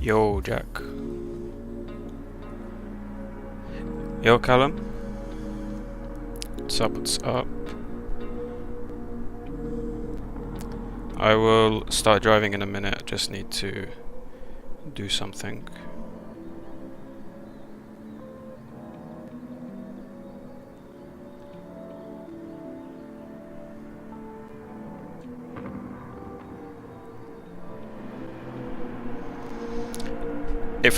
Yo, Jack. Yo, Callum. What's up, what's up? I will start driving in a minute, I just need to do something. If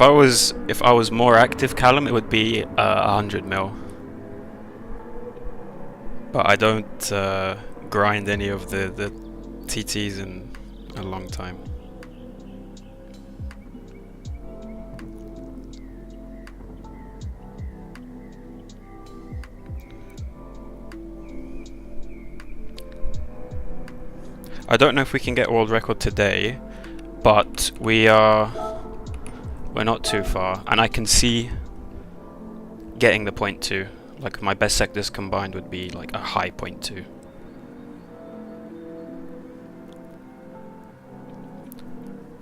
I was more active, Callum, it would be 100 mil. But I don't grind any of the TTs in a long time. I don't know if we can get world record today, but we're not too far, and I can see getting the 0.2. Like my best sectors combined would be like a high 0.2.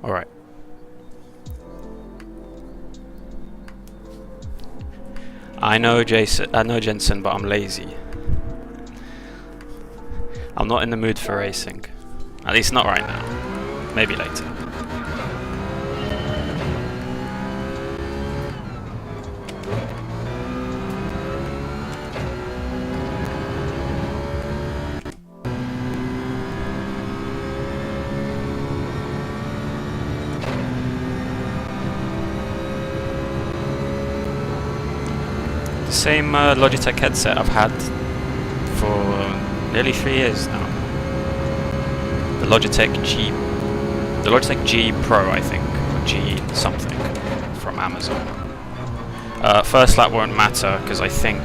Alright. I know Jensen, but I'm lazy. I'm not in the mood for racing. At least not right now. Maybe later. The same Logitech headset I've had for nearly 3 years now. The Logitech G Pro, I think, or G something, from Amazon. First lap won't matter because I think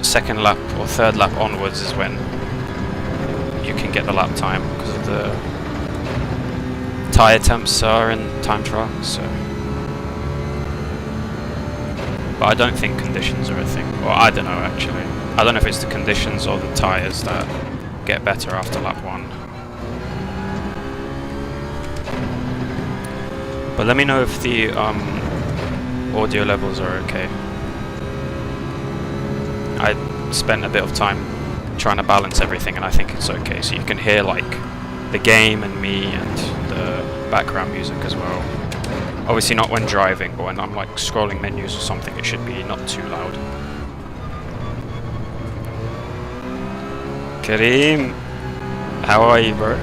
second lap or third lap onwards is when you can get the lap time because of the tyre temps are in time trial. So. But I don't think conditions are a thing. Well, I don't know actually. I don't know if it's the conditions or the tyres that get better after lap 1. But let me know if the audio levels are okay. I spent a bit of time trying to balance everything and I think it's okay. So you can hear like the game and me and the background music as well. Obviously not when driving, but when I'm like scrolling menus or something, it should be not too loud. Kareem, how are you, bro?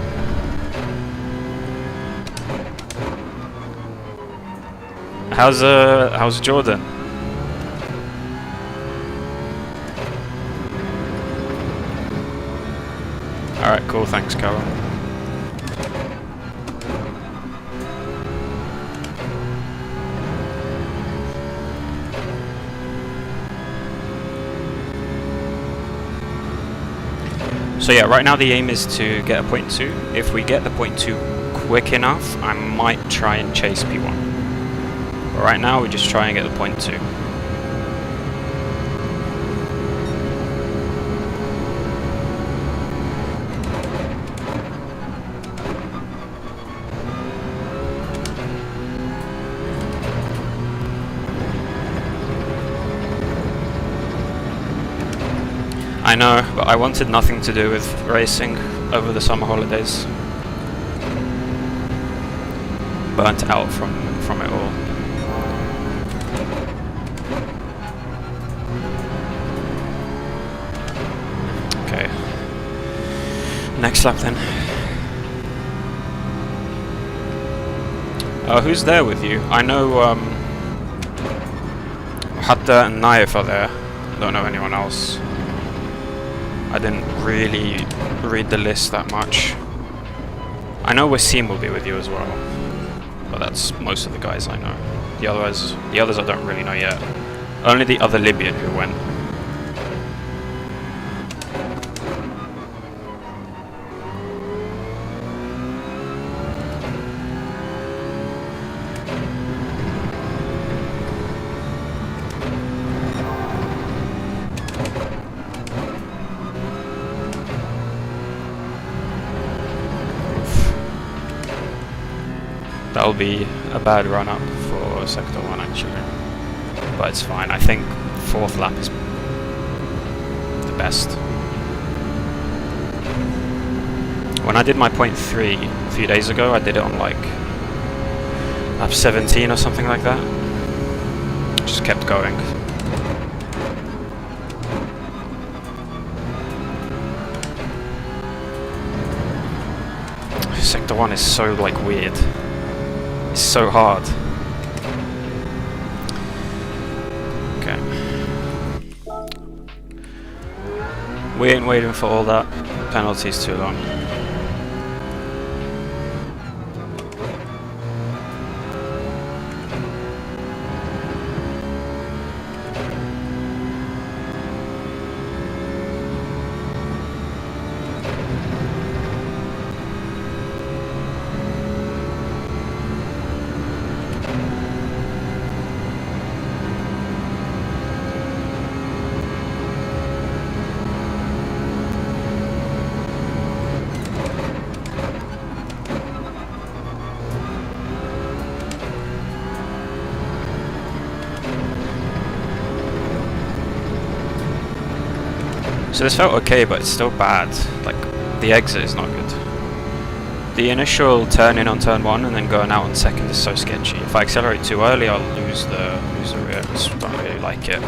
How's Jordan? Alright, cool, thanks, Callum. So yeah, right now the aim is to get a 0.2. If we get the 0.2 quick enough, I might try and chase P1. But right now we just try and get the 0.2. I know, but I wanted nothing to do with racing over the summer holidays. Burnt out from it all. Okay. Next lap then. Who's there with you? I know Hatta and Naif are there. I don't know anyone else. I didn't really read the list that much. I know Wasim will be with you as well, but that's most of the guys I know. The others I don't really know yet. Only the other Libyan who went. That'll be a bad run-up follow Sector 1 actually. But it's fine. I think 4th lap is the best. When I did my .3 a few days ago, I did it on like lap 17 or something like that. Just kept going. Sector 1 is so like weird. It's so hard. Okay. We ain't waiting for all that. Penalties too long. So this felt okay, but it's still bad. Like, the exit is not good. The initial turn in on turn 1 and then going out on 2nd is so sketchy. If I accelerate too early, I'll lose the rear. I just don't really like it.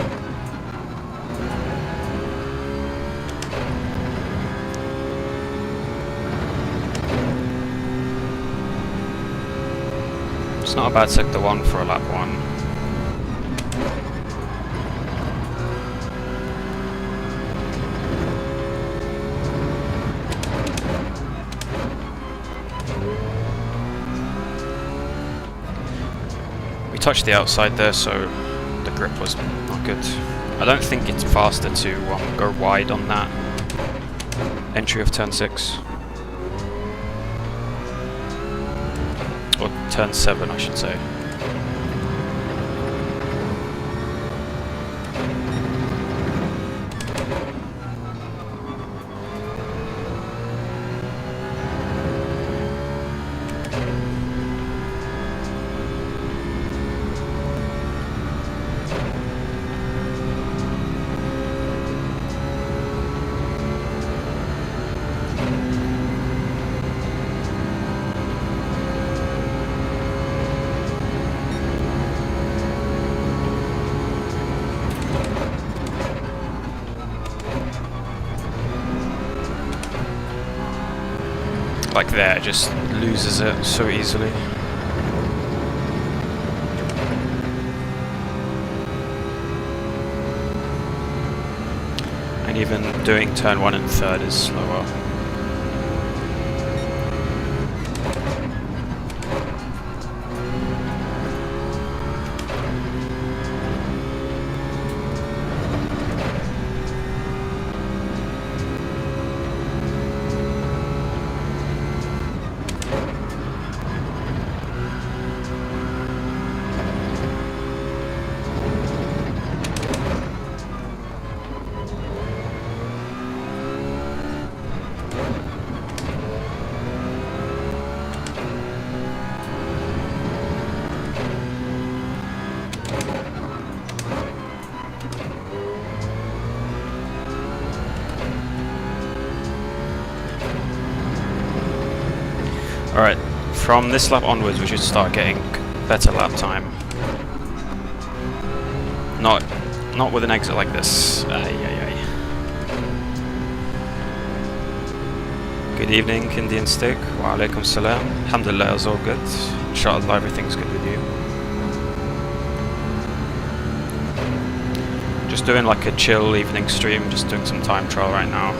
It's not a bad Sector 1 for a lap 1. Touched the outside there, so the grip was not good. I don't think it's faster to go wide on that entry of turn 6. Or turn 7, I should say. Like there, just loses it so easily. And even doing turn 1 and 3rd is slower. Alright, from this lap onwards we should start getting better lap time. Not with an exit like this. Good evening, Indian Stick. Wa alaikum salam. Alhamdulillah, it's all good. Inshallah, everything's good with you. Just doing like a chill evening stream, just doing some time trial right now.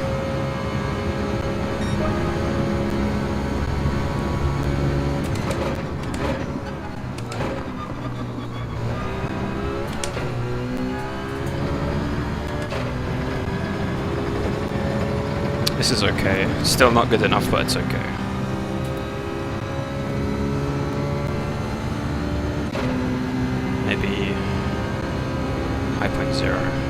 This is okay. Still not good enough, but it's okay. Maybe high point 0.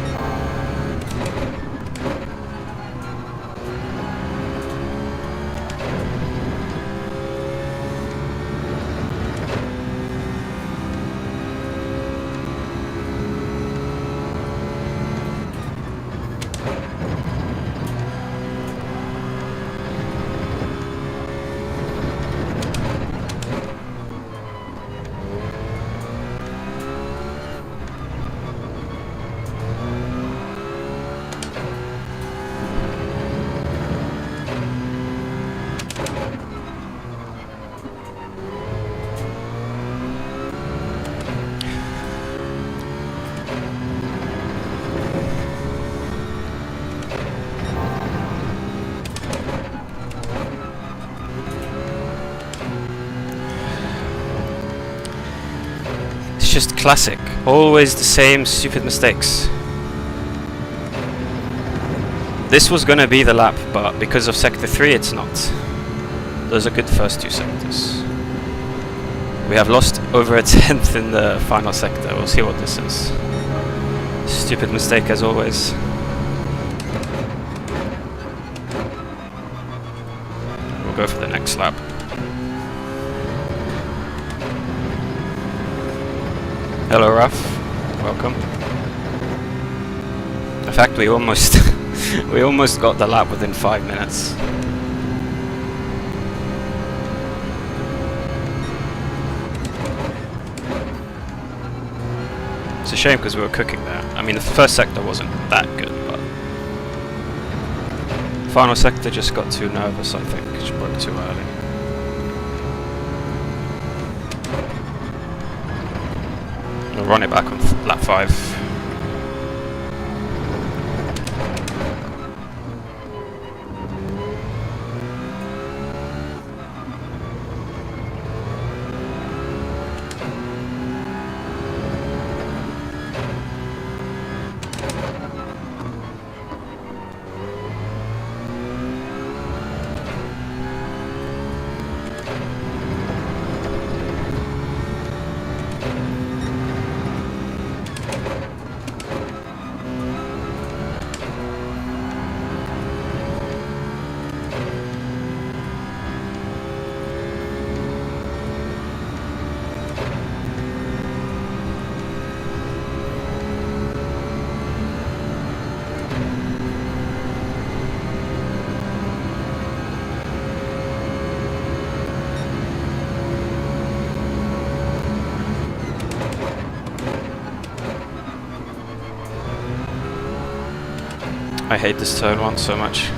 just classic. Always the same stupid mistakes. This was gonna be the lap, but because of Sector 3 it's not. Those are good first two sectors. We have lost over a tenth in the final sector. We'll see what this is. Stupid mistake as always. We'll go for the next lap. Hello Ruff, welcome. In fact, we almost we almost got the lap within 5 minutes. It's a shame because we were cooking there. I mean, the first sector wasn't that good, but final sector just got too nervous, I think. Just broke too early. We'll run it back on lap 5. I hate this turn one so much.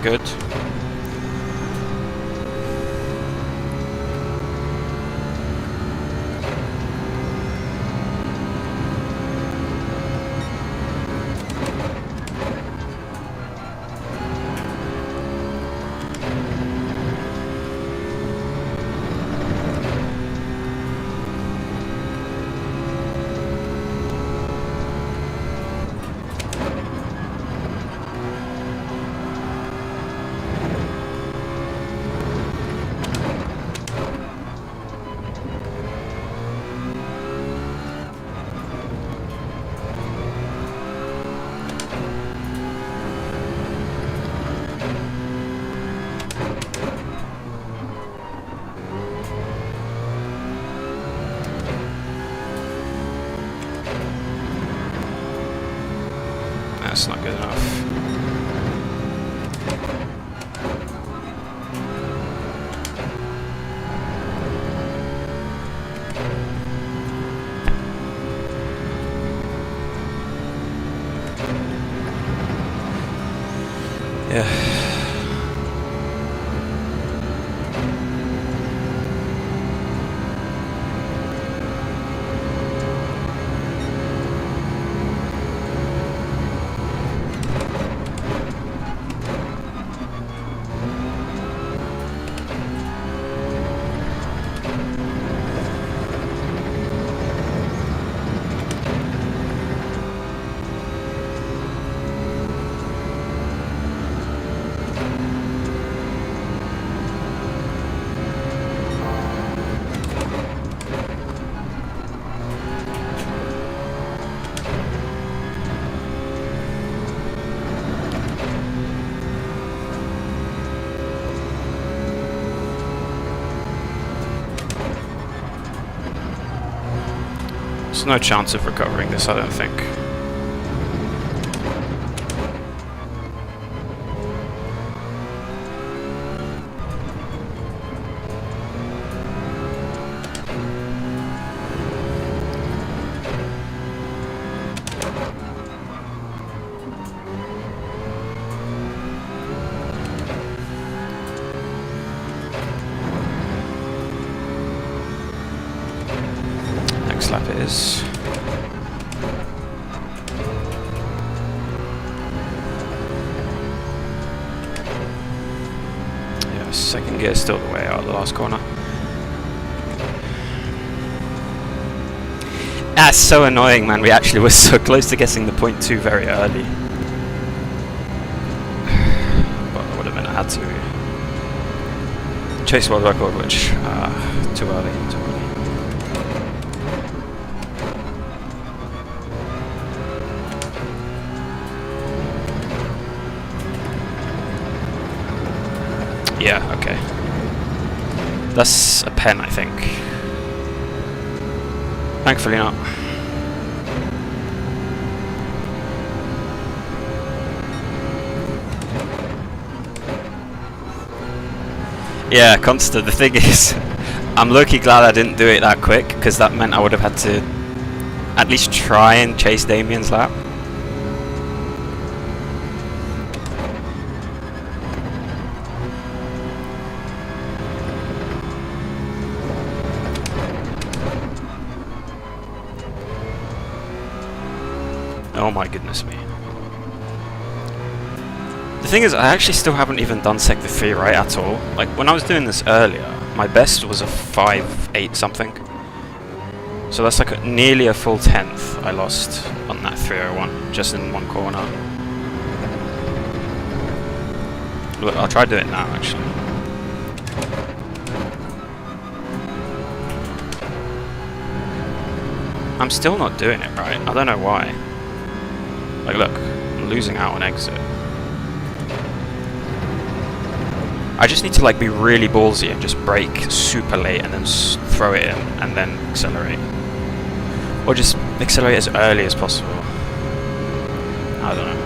Good. That's not good enough. Yeah. There's no chance of recovering this, I don't think. Next lap is... yeah, second gear still the way out of the last corner. That's so annoying, man. We actually were so close to guessing the .2 very early. But I would have been, I had to chase world record, which too early. Yeah, okay. That's a pen, I think. Thankfully not. Yeah, constant. The thing is, I'm low-key glad I didn't do it that quick, because that meant I would have had to at least try and chase Damien's lap. Oh my goodness me. The thing is, I actually still haven't even done Sector 3 right at all. Like, when I was doing this earlier, my best was a 5.8 something. So that's like nearly a full 10th I lost on that 301, just in one corner. Look, I'll try to do it now, actually. I'm still not doing it right. I don't know why. Like, look, I'm losing out on exit. I just need to like be really ballsy and just brake super late and then throw it in and then accelerate. Or just accelerate as early as possible. I don't know.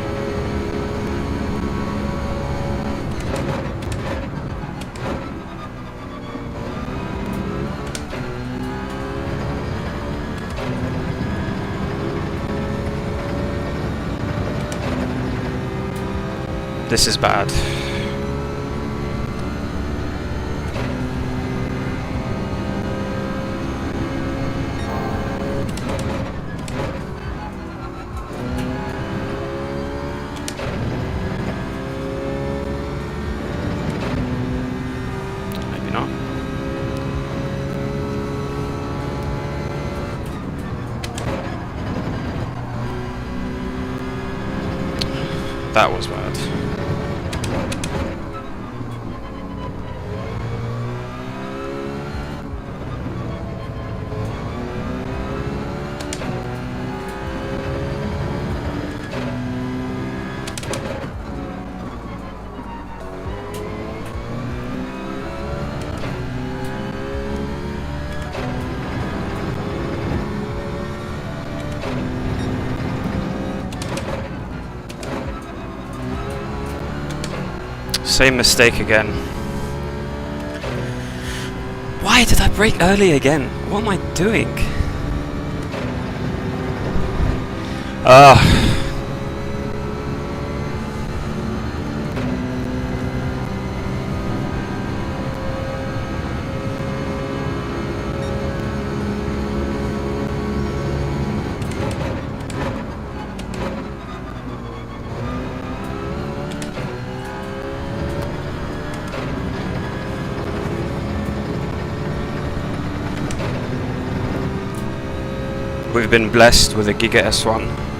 This is bad. Maybe not. That was bad. Same mistake again. Why did I brake early again? What am I doing? we've been blessed with a Giga S1.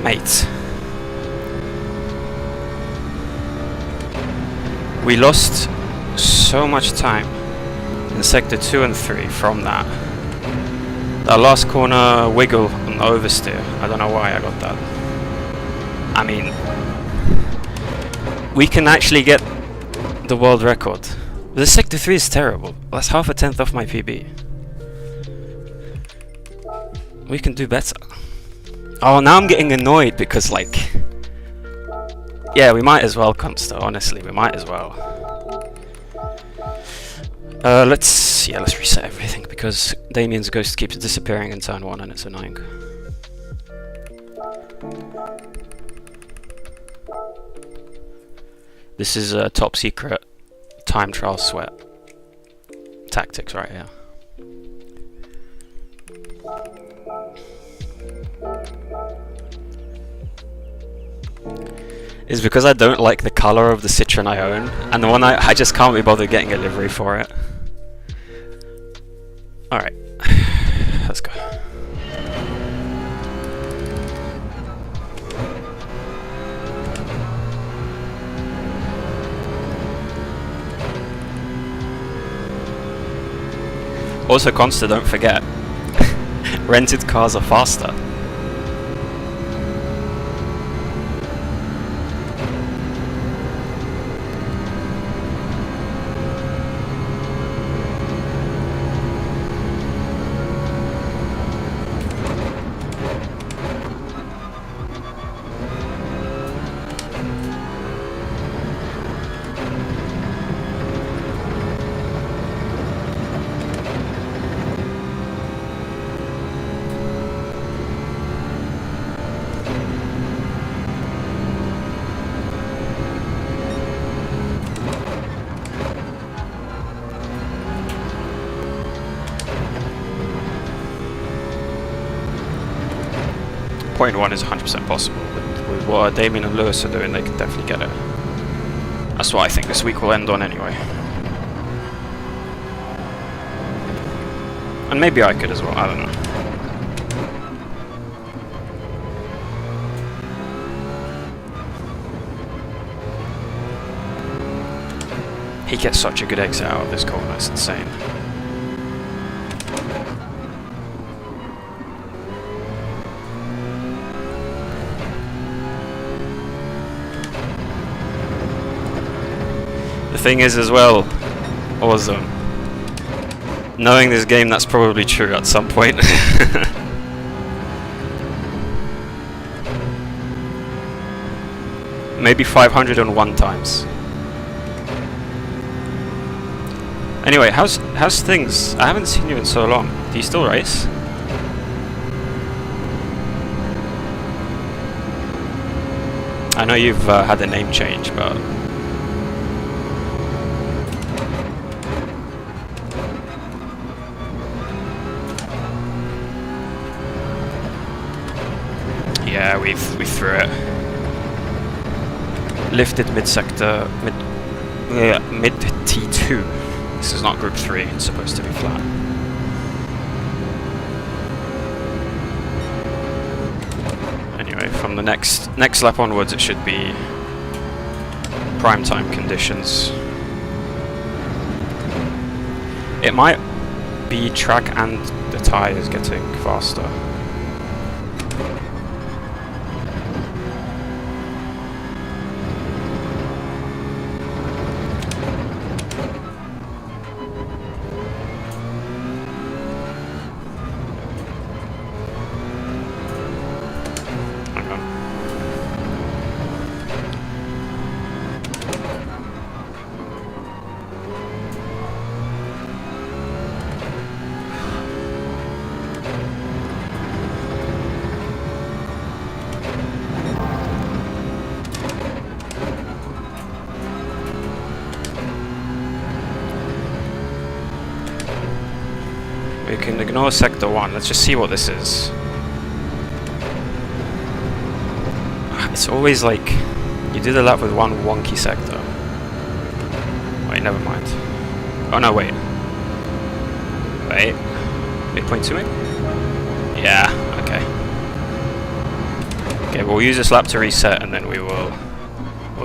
Mate, we lost so much time in sector 2 and 3 from that. That last corner wiggle on the oversteer, I don't know why I got that. I mean, we can actually get the world record. The sector 3 is terrible. That's half a tenth off my PB. We can do better. Oh, now I'm getting annoyed because, like... Yeah, we might as well, Consta, honestly, we might as well. Let's reset everything, because Damien's ghost keeps disappearing in turn 1 and it's annoying. This is a top secret time trial sweat tactics right here. Is because I don't like the color of the Citroen I own, and the one I just can't be bothered getting a livery for it. Alright, let's go. Also, Consta, don't forget, rented cars are faster. Point 1 is 100% possible. With what Damien and Lewis are doing, they can definitely get it. That's what I think this week will end on anyway. And maybe I could as well, I don't know. He gets such a good exit out of this corner, it's insane. The thing is as well, awesome. Knowing this game, that's probably true at some point. Maybe 501 times. Anyway, how's things? I haven't seen you in so long. Do you still race? I know you've had a name change, but... Yeah, we threw it. Lifted mid-sector, mid T2. This is not group 3, it's supposed to be flat. Anyway, from the next lap onwards it should be prime time conditions. It might be track and the tyres getting faster? We can ignore sector 1, let's just see what this is. It's always like, you do the lap with one wonky sector. Wait, never mind. Oh no, wait. Wait. 8.2 maybe? Yeah, okay. Okay, we'll use this lap to reset and then we'll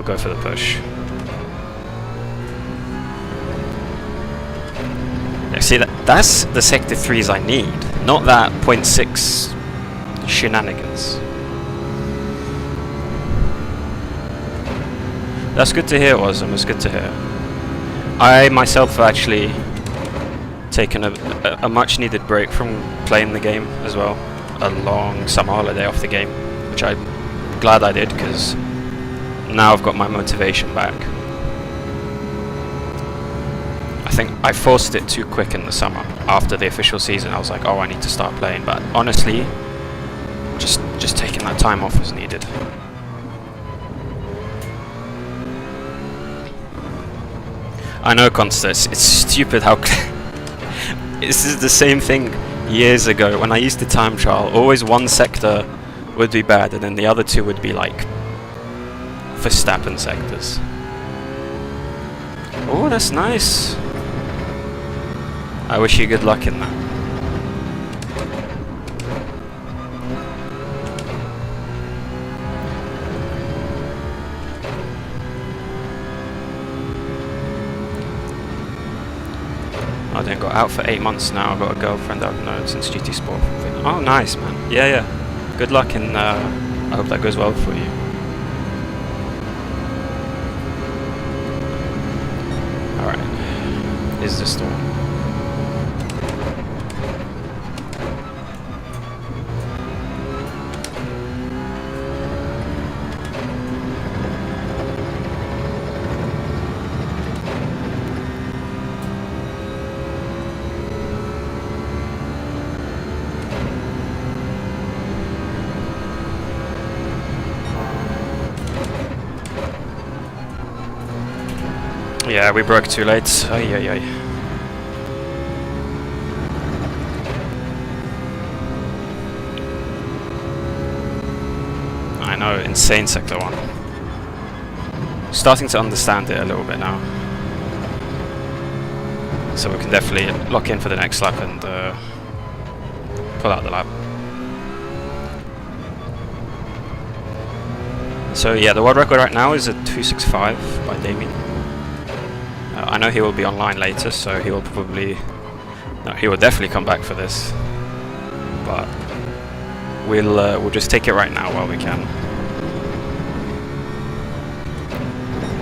go for the push. See, that's the sector 3s I need, not that 0.6 shenanigans. That's good to hear, Ozum, it's good to hear. I myself have actually taken a much needed break from playing the game as well. A long summer holiday off the game, which I'm glad I did, because now I've got my motivation back. I think I forced it too quick in the summer. After the official season I was like, oh, I need to start playing, but honestly just taking that time off was needed. I know, Constance, it's stupid how this is the same thing years ago when I used to time trial. Always one sector would be bad and then the other two would be like Verstappen sectors. Oh, that's nice. I wish you good luck in that. I didn't got out for 8 months now. I've got a girlfriend I've known since GT Sport. Oh, nice, man. Yeah, yeah. Good luck, and I hope that goes well for you. Alright. Is this the one? Yeah, we broke too late. Ay, ay, ay. I know, insane sector 1. Starting to understand it a little bit now. So we can definitely lock in for the next lap and pull out the lap. So yeah, the world record right now is at 265 by Damien. I know he will be online later, so he will probably... No, he will definitely come back for this. But we'll just take it right now while we can.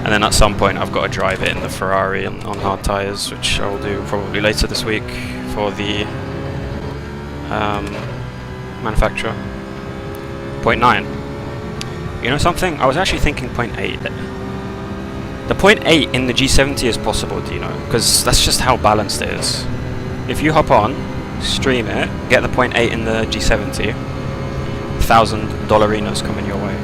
And then at some point I've got to drive it in the Ferrari on hard tyres, which I will do probably later this week for the manufacturer. 0.9. You know something? I was actually thinking 0.8. The 0.8 in the G70 is possible, do you know? Because that's just how balanced it is. If you hop on, stream it, get the 0.8 in the G70, $1,000 coming your way.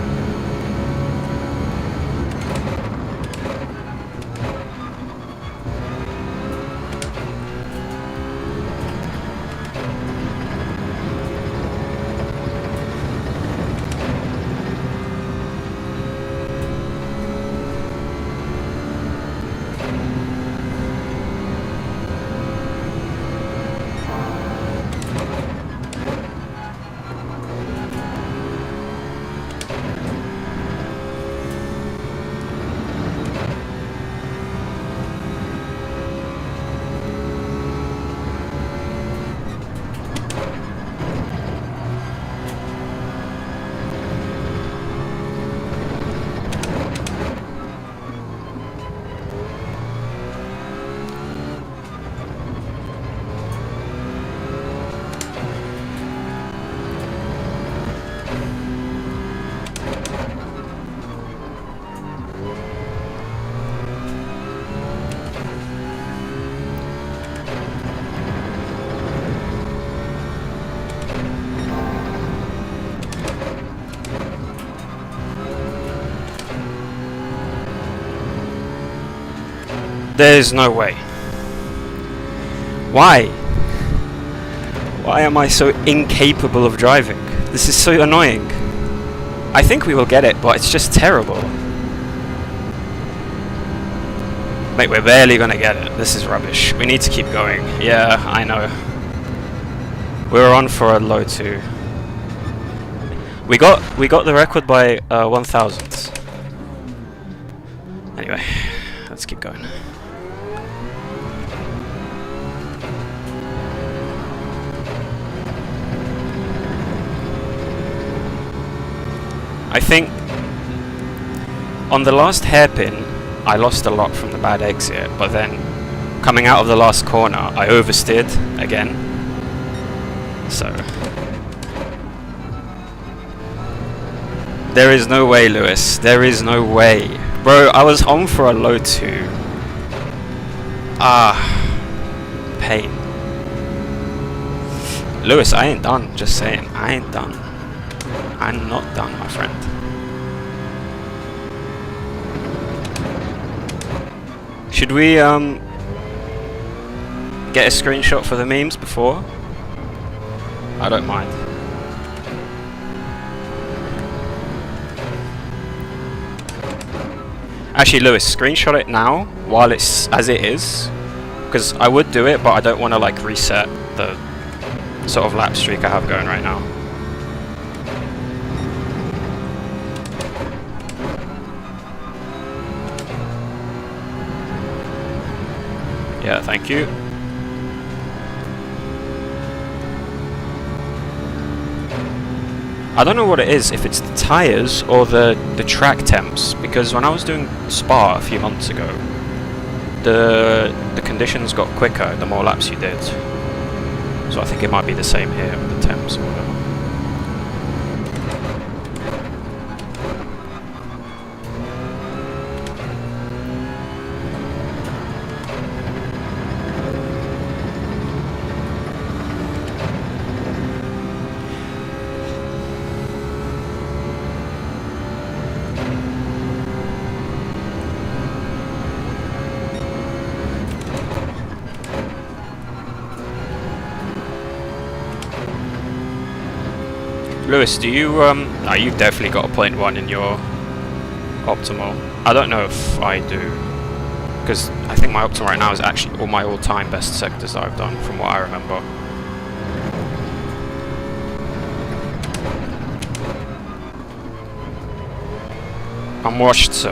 There's no way. Why? Why am I so incapable of driving? This is so annoying. I think we will get it, but it's just terrible. Mate, we're barely gonna get it. This is rubbish. We need to keep going. Yeah, I know. We're on for a low 2. We got the record by 1,000. Anyway, let's keep going. I think on the last hairpin I lost a lot from the bad exit, but then coming out of the last corner I oversteered again. So there is no way, Lewis. There is no way. Bro, I was on for a low 2. Pain. Lewis, I ain't done. Just saying, I ain't done. I'm not done, my friend. Should we get a screenshot for the memes before? I don't mind. Actually, Lewis, screenshot it now while it's as it is, because I would do it, but I don't want to like reset the sort of lap streak I have going right now. Yeah, thank you. I don't know what it is, if it's the tyres or the track temps, because when I was doing Spa a few months ago, the conditions got quicker the more laps you did. So I think it might be the same here with the temps or whatever. Lewis, do you, no, you've definitely got a 0.1 in your optimal. I don't know if I do, because I think my optimal right now is actually all my all-time best sectors that I've done, from what I remember. I'm washed, so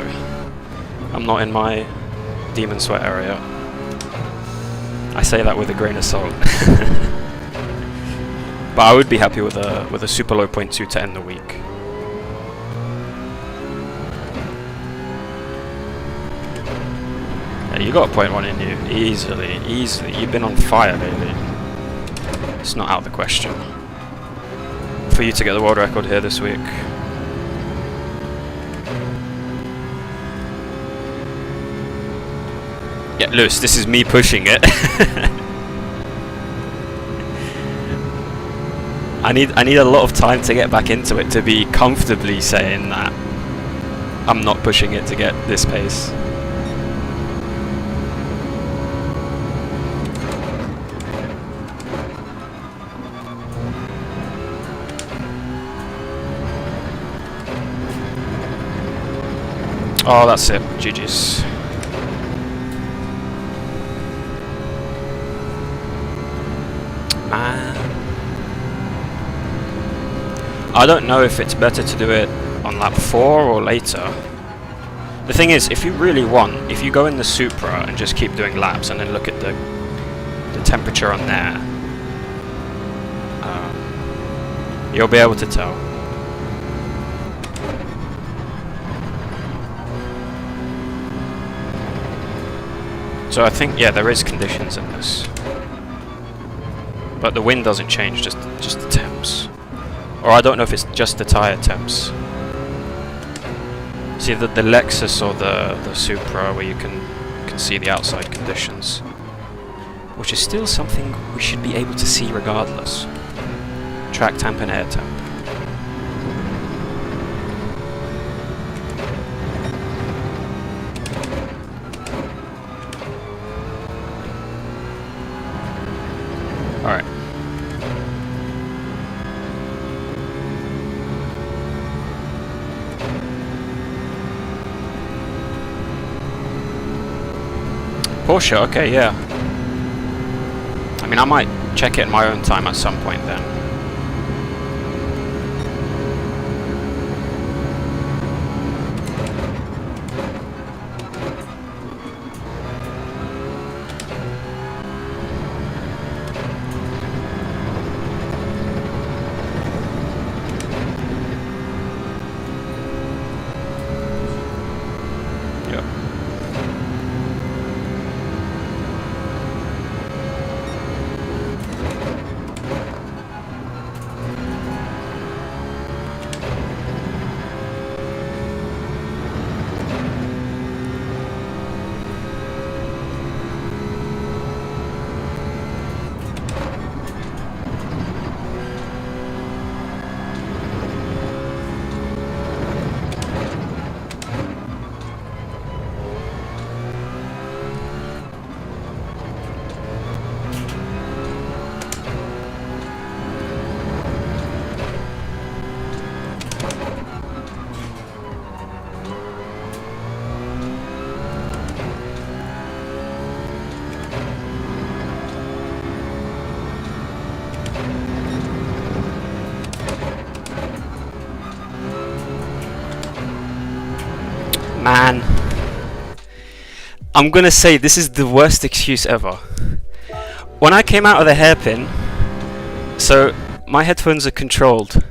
I'm not in my demon sweat area. I say that with a grain of salt. But I would be happy with a super low 0.2 to end the week. Yeah, you got a 0.1 in you, easily. You've been on fire lately. It's not out of the question for you to get the world record here this week. Yeah, Lewis, this is me pushing it. I need a lot of time to get back into it to be comfortably saying that I'm not pushing it to get this pace. Oh, that's it. GG's. I don't know if it's better to do it on lap 4 or later. The thing is, if you really want, if you go in the Supra and just keep doing laps and then look at the temperature on there, you'll be able to tell. So I think, yeah, there is conditions in this. But the wind doesn't change, just the temps. Or I don't know if it's just the tyre temps. See the Lexus or the Supra where you can see the outside conditions. Which is still something we should be able to see regardless. Track temp and air temp. Porsche, okay, yeah. I mean, I might check it in my own time at some point then. Man, I'm gonna say this is the worst excuse ever. When I came out of the hairpin, so my headphones are controlled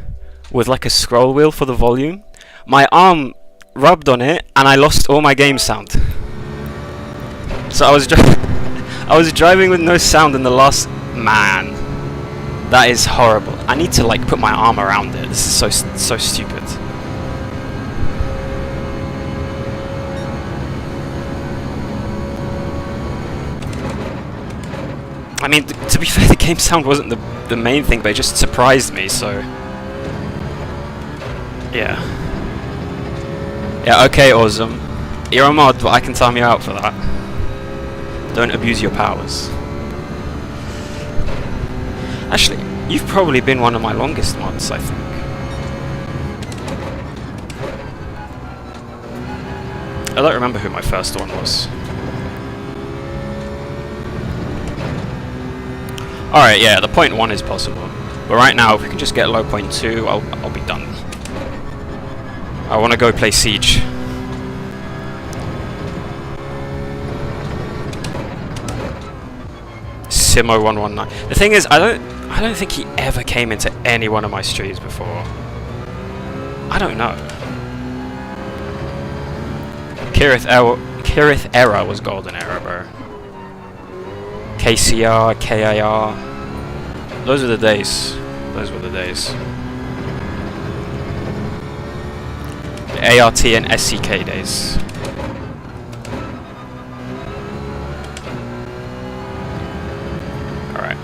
with like a scroll wheel for the volume. My arm rubbed on it and I lost all my game sound. So I was driving with no sound in the last... Man, that is horrible. I need to like put my arm around it. This is so stupid. I mean, to be fair, the game sound wasn't the main thing, but it just surprised me, so... Yeah. Yeah, okay, awesome. You're a mod, but I can time you out for that. Don't abuse your powers. Actually, you've probably been one of my longest mods, I think. I don't remember who my first one was. Alright, yeah, the point 1 is possible. But right now, if we can just get low point 2, I'll be done. I want to go play Siege. Simo119. The thing is, I don't think he ever came into any one of my streams before. I don't know. Kirith Era was golden era, bro. KCR, KIR. Those are the days. Those were the days. The ART and SCK days. Alright.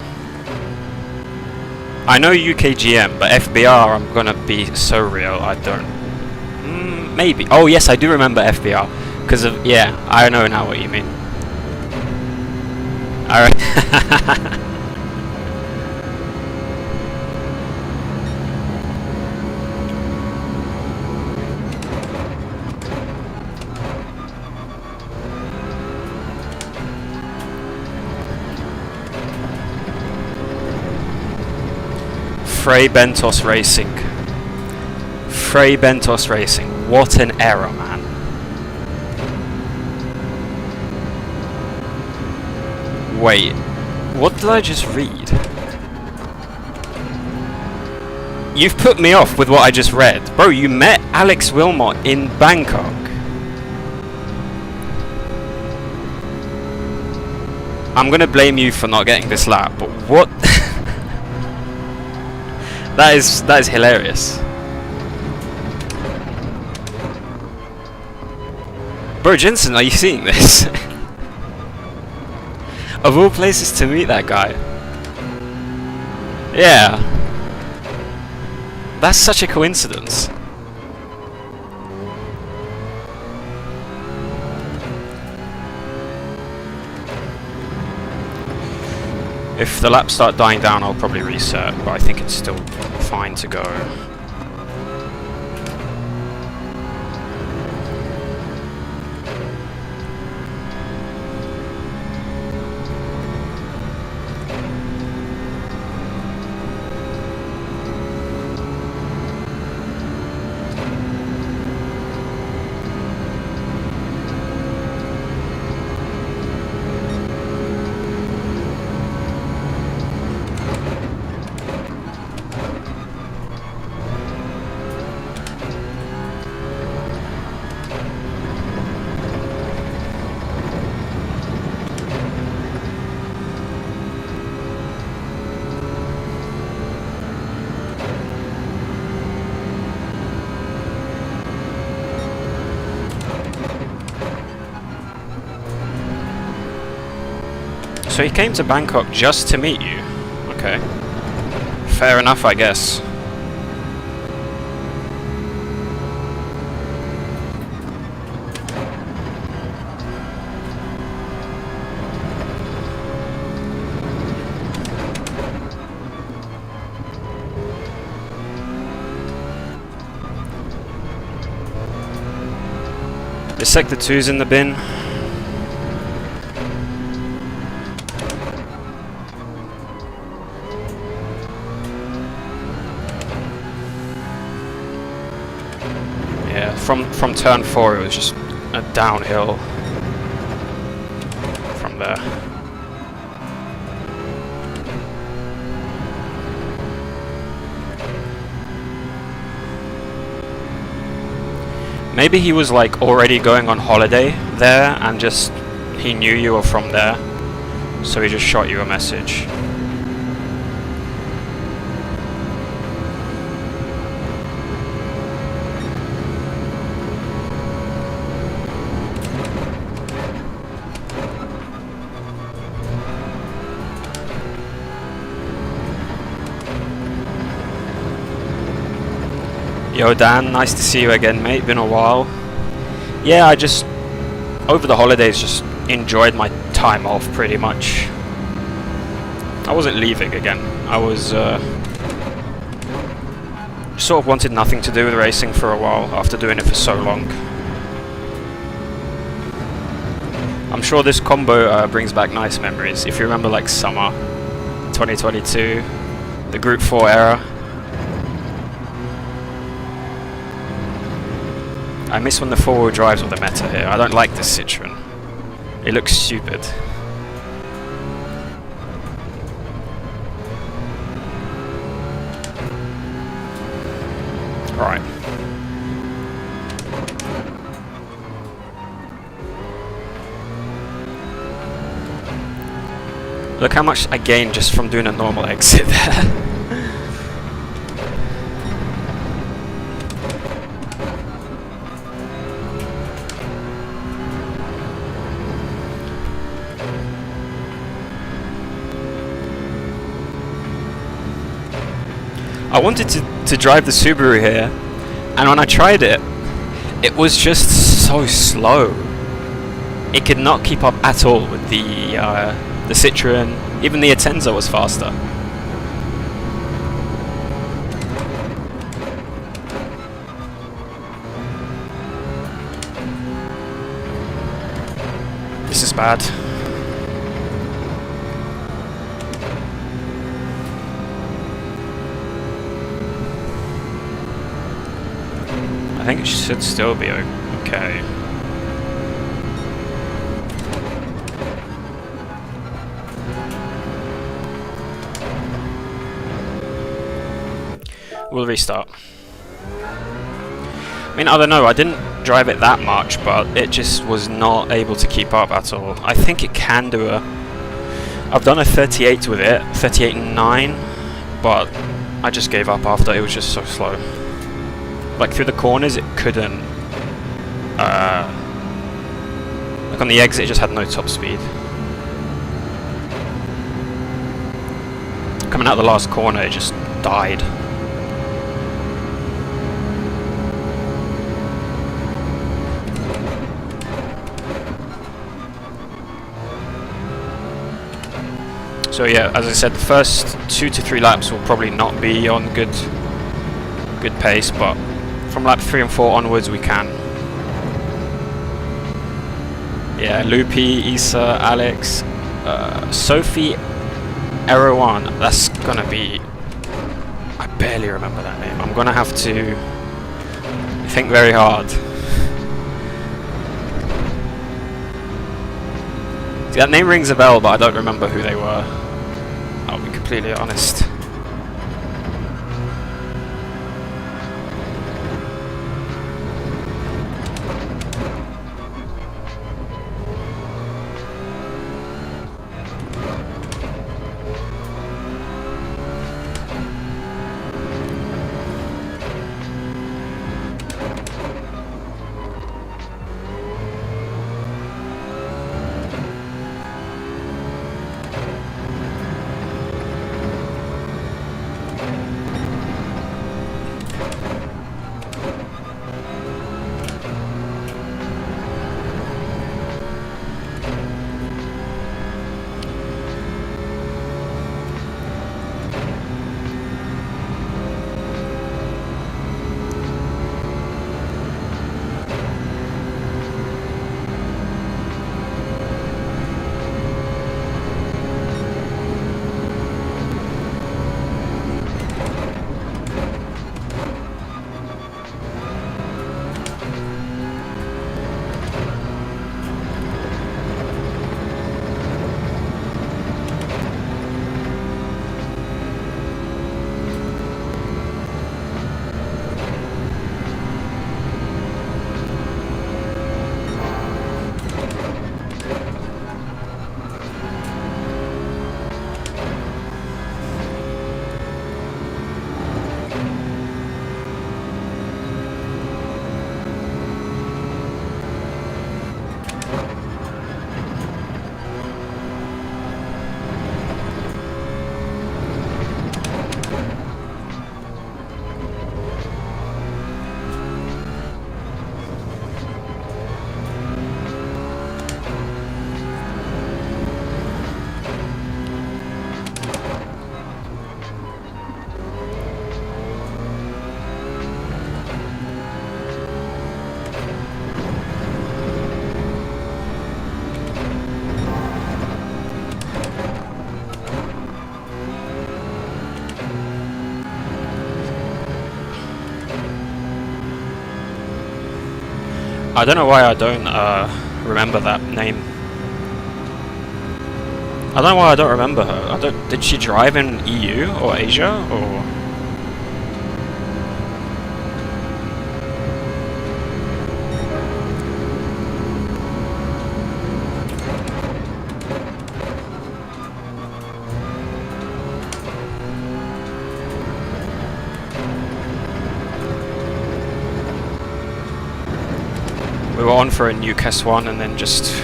I know UKGM, but FBR I'm gonna be so real, I don't... maybe. Oh yes, I do remember FBR. Because of... yeah, I know now what you mean. Alright. Frey Bentos Racing. Frey Bentos Racing. What an error, man. Wait, what did I just read? You've put me off with what I just read. Bro, you met Alex Wilmot in Bangkok. I'm gonna blame you for not getting this lap, but what? That is hilarious. Bro, Jensen, are you seeing this? Of all places to meet that guy. Yeah. That's such a coincidence. If the laps start dying down, I'll probably reset, but I think it's still fine to go. So he came to Bangkok just to meet you? Okay. Fair enough, I guess. The Sector 2's in the bin. Yeah, from turn 4 it was just a downhill from there. Maybe he was like already going on holiday there and just he knew you were from there, so he just shot you a message. Yo Dan, nice to see you again mate, been a while. Yeah, I just, over the holidays, just enjoyed my time off pretty much. I wasn't leaving again, I was sort of wanted nothing to do with racing for a while after doing it for so long. I'm sure this combo brings back nice memories. If you remember like summer 2022, the Group 4 era. I miss when the four-wheel drives were the meta here. I don't like this Citroen. It looks stupid. Right. Look how much I gained just from doing a normal exit there. I wanted to drive the Subaru here, and when I tried it, it was just so slow. It could not keep up at all with the Citroen. Even the Atenza was faster. This is bad. I think it should still be okay. We'll restart. I mean, I don't know, I didn't drive it that much, but it just was not able to keep up at all. I think it can do I've done a 38 with it, 38.9, but I just gave up after. It was just so slow. Like through the corners it couldn't, like on the exit it just had no top speed. Coming out of the last corner it just died. So yeah, as I said, the first 2 to 3 laps will probably not be on good pace, but from lap 3 and 4 onwards we can. Yeah, Loopy, Issa, Alex, Sophie Erwan, that's gonna be... I barely remember that name. I'm gonna have to think very hard. See, that name rings a bell, but I don't remember who they were. I'll be completely honest. I don't know why I don't remember that name. I don't know why I don't remember her. Did she drive in EU or Asia or? We were on for a new KS1 and then just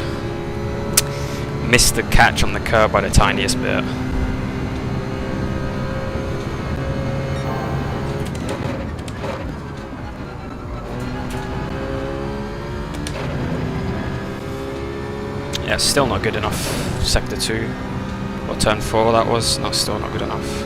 missed the catch on the curb by the tiniest bit. Yeah, still not good enough. Sector 2, or turn 4 that was, no, still not good enough.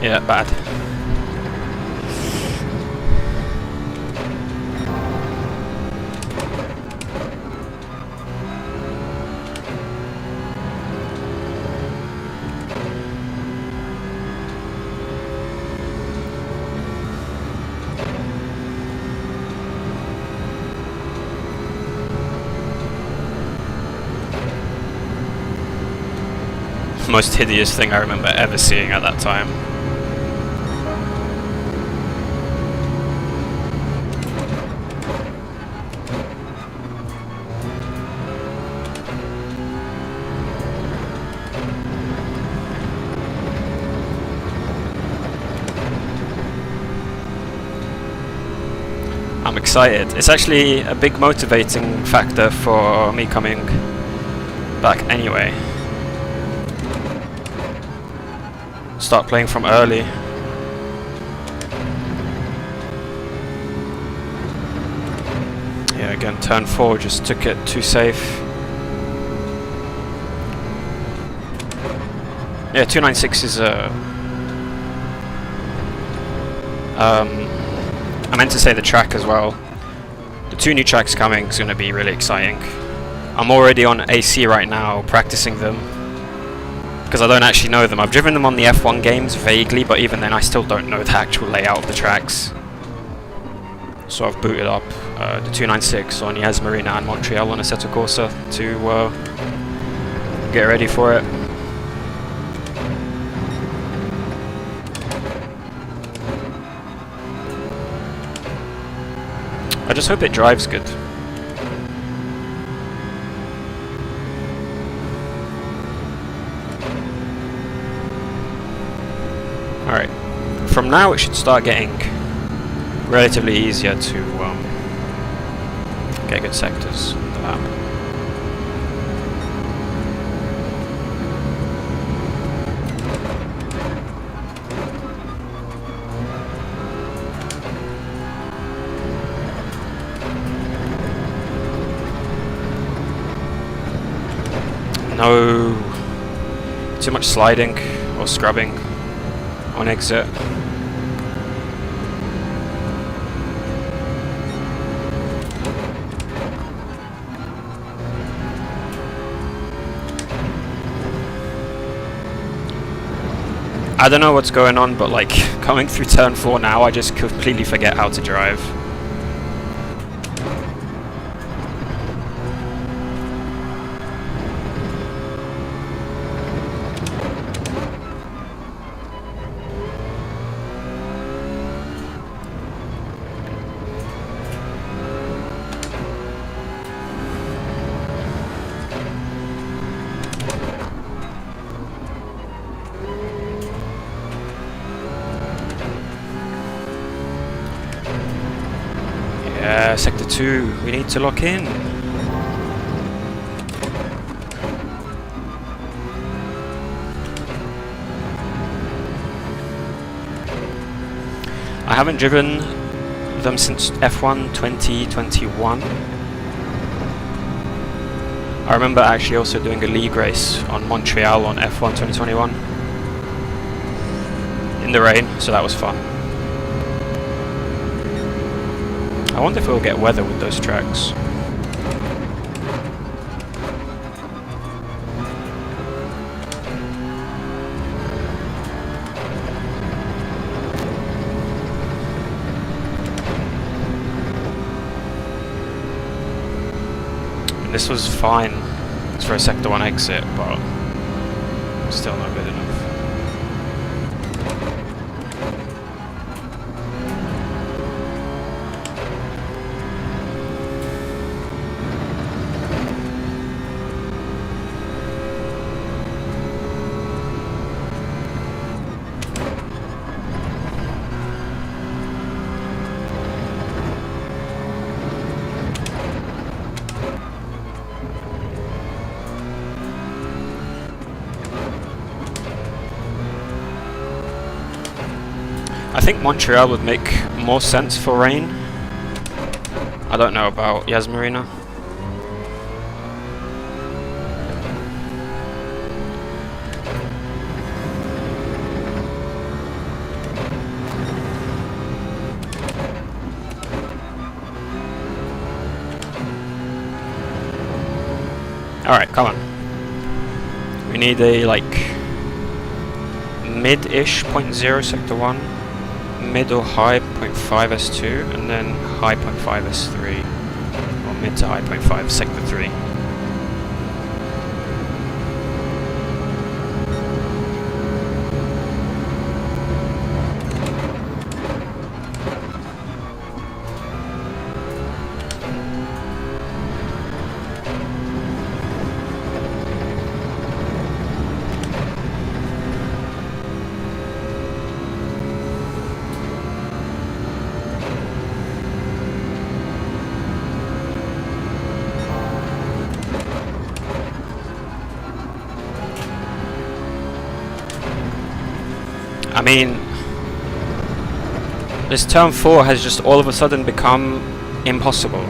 Yeah, bad. Most hideous thing I remember ever seeing at that time. I'm excited. It's actually a big motivating factor for me coming back anyway. Start playing from early. Yeah, again, turn 4 just took it too safe. Yeah, 296 is a... I meant to say the track as well. The 2 new tracks coming is going to be really exciting. I'm already on AC right now, practicing them. Because I don't actually know them. I've driven them on the F1 games vaguely, but even then I still don't know the actual layout of the tracks. So I've booted up the 296 on Yas Marina and Montreal on Assetto Corsa to get ready for it. I just hope it drives good. Alright, from now it should start getting relatively easier to get good sectors on the lap. No, too much sliding or scrubbing on exit. I don't know what's going on, but like coming through turn 4 now, I just completely forget how to drive. Yeah, sector 2, we need to lock in. I haven't driven them since F1 2021. I remember actually also doing a league race on Montreal on F1 2021 in the rain, so that was fun. I wonder if we'll get weather with those tracks. This was fine for a Sector 1 exit, but still not good enough. I think Montreal would make more sense for rain. I don't know about Yas Marina. Alright, come on. We need a like mid-ish 0.0 Sector 1. Mid or high 0.5 S2 and then high 0.5 S3 or mid to high 0.5 Sector 3. I mean, this turn 4 has just all of a sudden become impossible.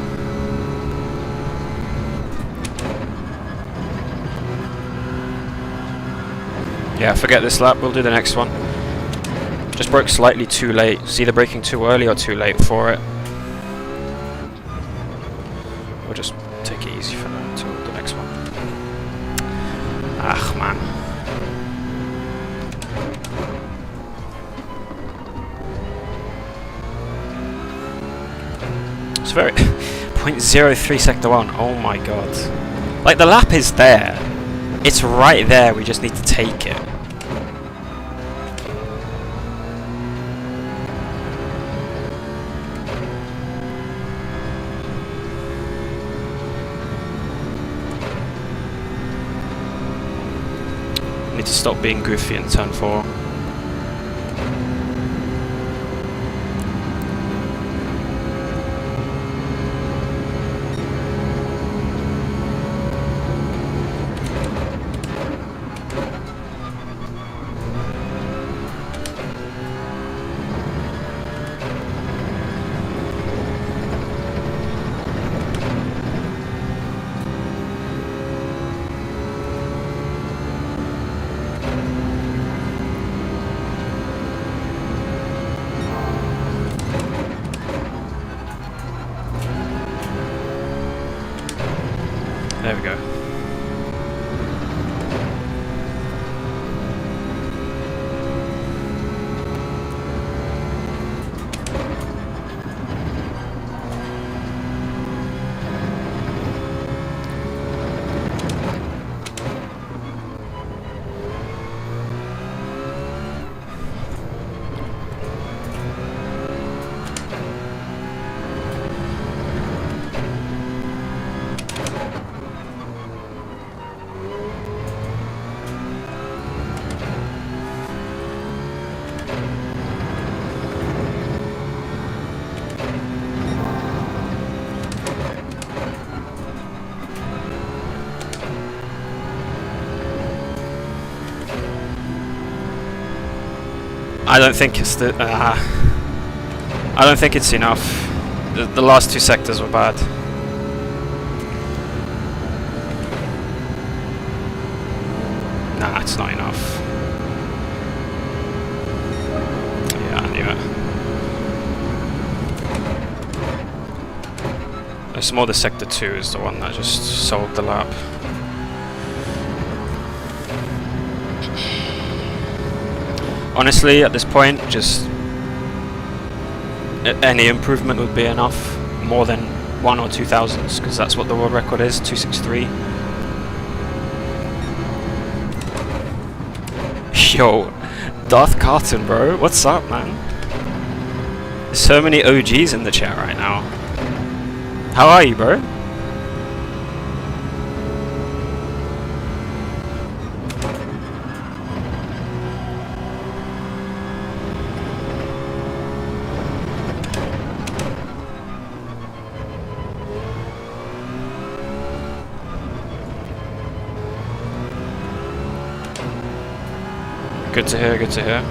Yeah, forget this lap, we'll do the next one. Just broke slightly too late. It's either braking too early or too late for it. We'll just take it easy for now until the next one. Ah, man. It's very 0.03 Sector 1, oh my god. Like, the lap is there. It's right there, we just need to take it. Need to stop being goofy in turn 4. There we go. I don't think it's the. I don't think it's enough. The last two sectors were bad. that's not enough. Yeah, I knew it. It's more the Sector 2 is the one that just sold the lap. Honestly, at this point, just any improvement would be enough. More than 1 or 2 thousandths, because that's what the world record is, 263. Yo, Darth Carton, bro, what's up, man? There's so many OGs in the chat right now. How are you, bro? Good to hear, good to hear.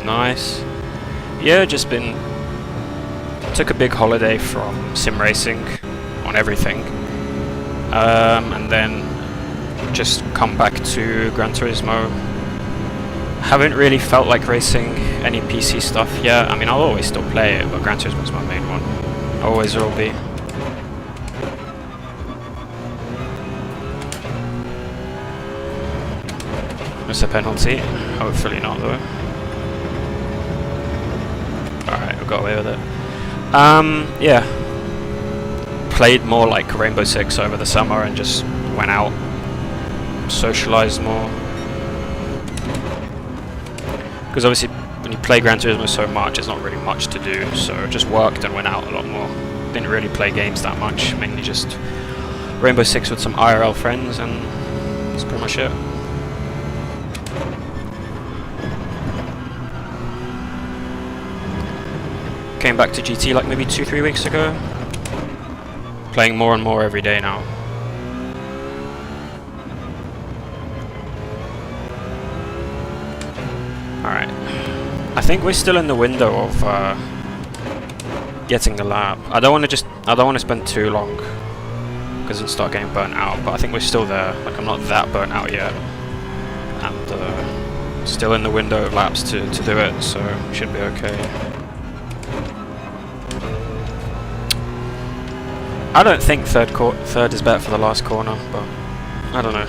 Nice. Yeah, just been... took a big holiday from sim racing on everything, and then just come back to Gran Turismo. Haven't really felt like racing any PC stuff yet. I mean, I'll always still play it, but Gran Turismo's my main one. Always will be. It's a penalty. Hopefully not, though. Alright, we got away with it. Yeah. Played more like Rainbow Six over the summer and just went out, socialized more. Because obviously, when you play Gran Turismo so much, there's not really much to do, so just worked and went out a lot more. Didn't really play games that much, mainly just Rainbow Six with some IRL friends, and that's pretty much it. Came back to GT like maybe 2-3 weeks ago. Playing more and more every day now. Alright. I think we're still in the window of getting the lap. I don't want to spend too long because it'll start getting burnt out, but I think we're still there. Like, I'm not that burnt out yet. And still in the window of laps to do it, so should be okay. I don't think third is better for the last corner, but I don't know.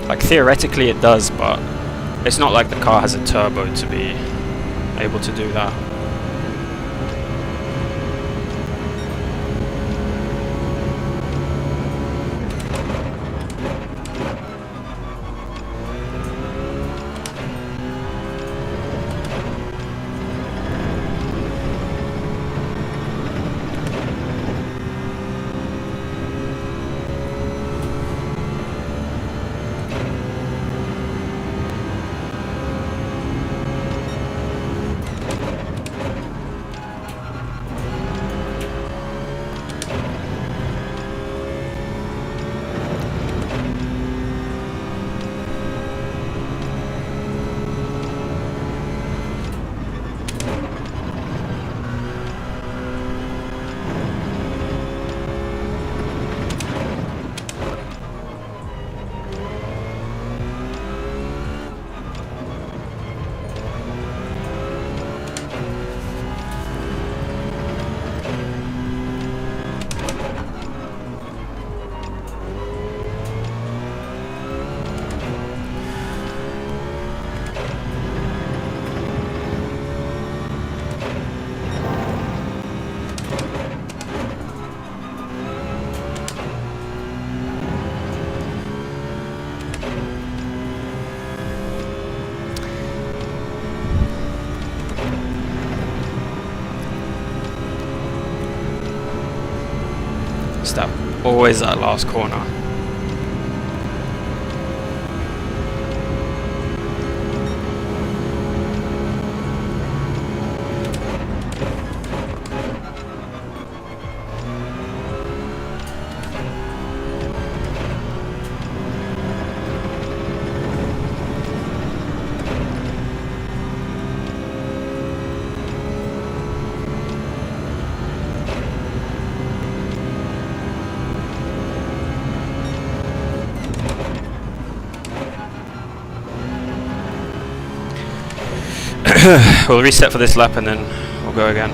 Like, theoretically it does, but it's not like the car has a turbo to be able to do that. Always that last corner. We'll reset for this lap and then we'll go again.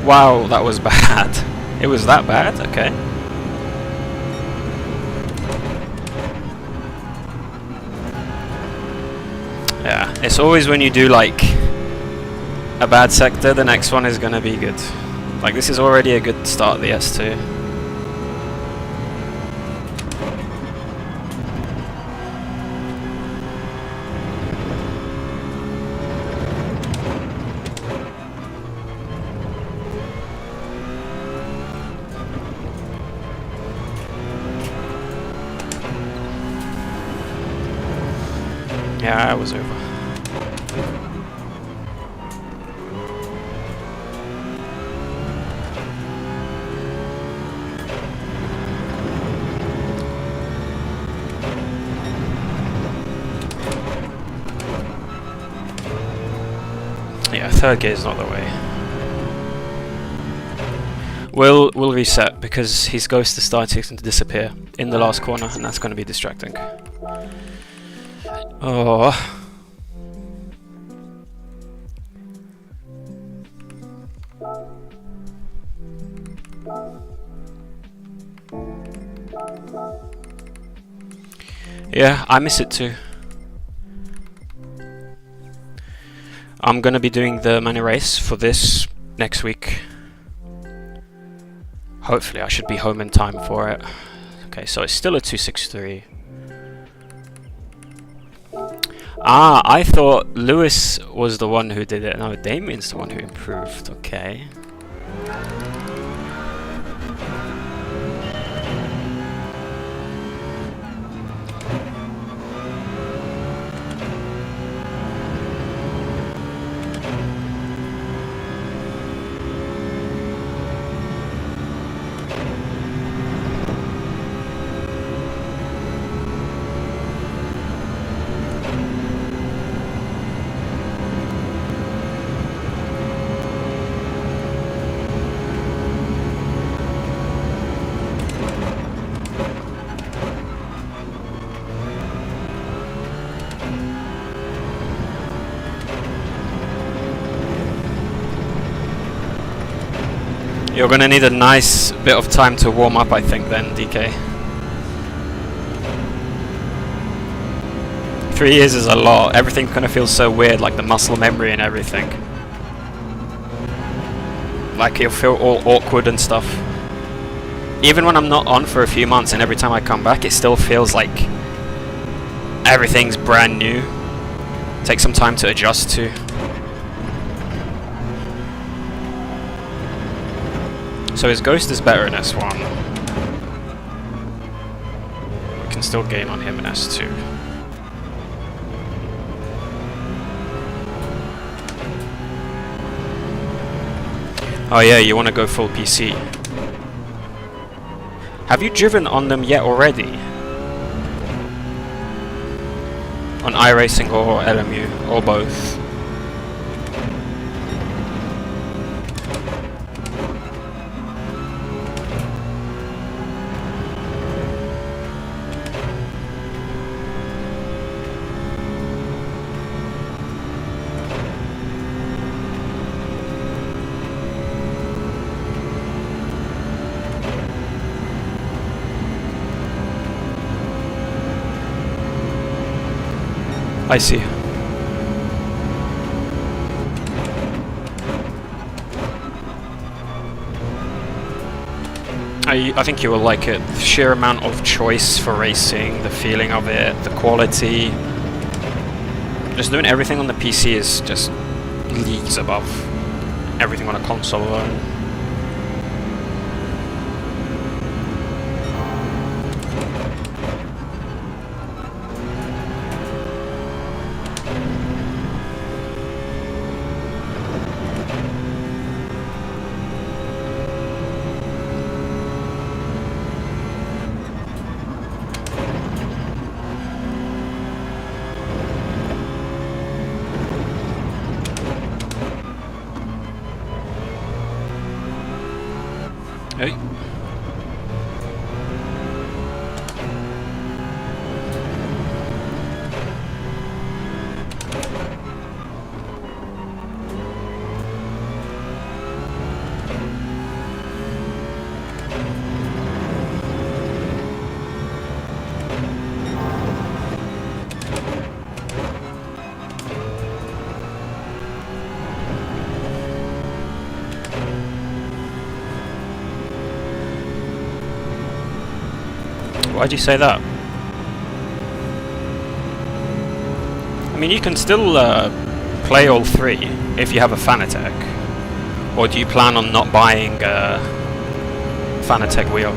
Wow, that was bad. It was that bad? Okay. Yeah, it's always when you do like a bad sector, the next one is gonna be good. Like this is already a good start of the S2. Yeah, I was over. Yeah, third gear is not the way. We'll reset because his ghost is starting to disappear in the last corner, and that's going to be distracting. Oh. Yeah, I miss it too. I'm gonna be doing the mini race for this next week. Hopefully I should be home in time for it. Okay, so it's still a 263. Ah, I thought Lewis was the one who did it. No, Damien's the one who improved. Okay. You're gonna need a nice bit of time to warm up, I think, then, DK. 3 years is a lot. Everything's gonna feel so weird, like the muscle memory and everything. Like you'll feel all awkward and stuff. Even when I'm not on for a few months and every time I come back, it still feels like everything's brand new. Takes some time to adjust to. So his ghost is better in S1. We can still gain on him in S2. Oh yeah, you want to go full PC. Have you driven on them yet already? On iRacing or LMU, or both? I see. I think you will like it. The sheer amount of choice for racing, the feeling of it, the quality. Just doing everything on the PC is just leagues above everything on a console alone. Hey. Why'd you say that? I mean, you can still play all three if you have a Fanatec. Or do you plan on not buying a Fanatec wheel?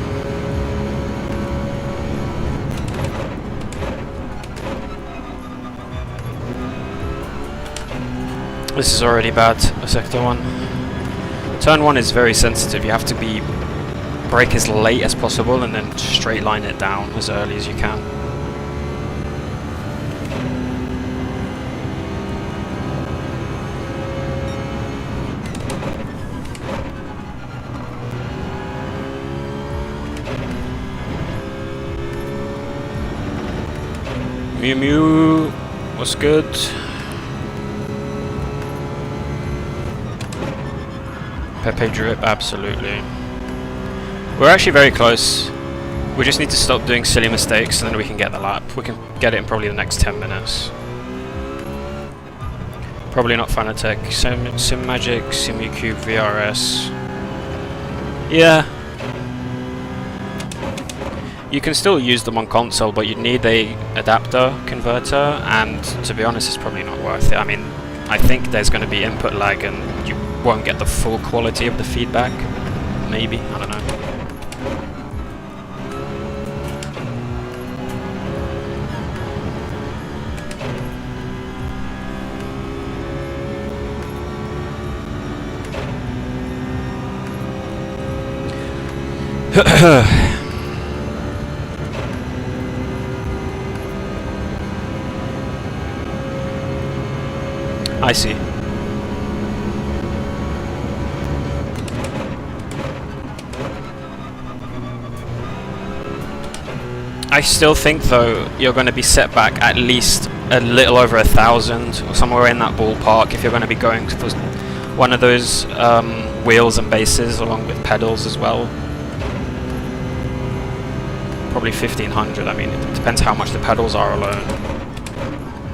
This is already bad, Sector 1. Turn 1 is very sensitive. You have to brake as late as possible and then straight line it down as early as you can. Mew Mew was good. Pepe Drip, absolutely. We're actually very close. We just need to stop doing silly mistakes and then we can get the lap. We can get it in probably the next 10 minutes. Probably not Fanatec. Sim Magic, SimuCube, VRS. Yeah. You can still use them on console, but you'd need a adapter converter, and to be honest, it's probably not worth it. I mean, I think there's going to be input lag and you won't get the full quality of the feedback. Maybe, I don't know. I see. I still think though you're going to be set back at least a little over 1,000 or somewhere in that ballpark if you're going to be going for one of those wheels and bases along with pedals as well. Probably 1,500. I mean, it depends how much the pedals are alone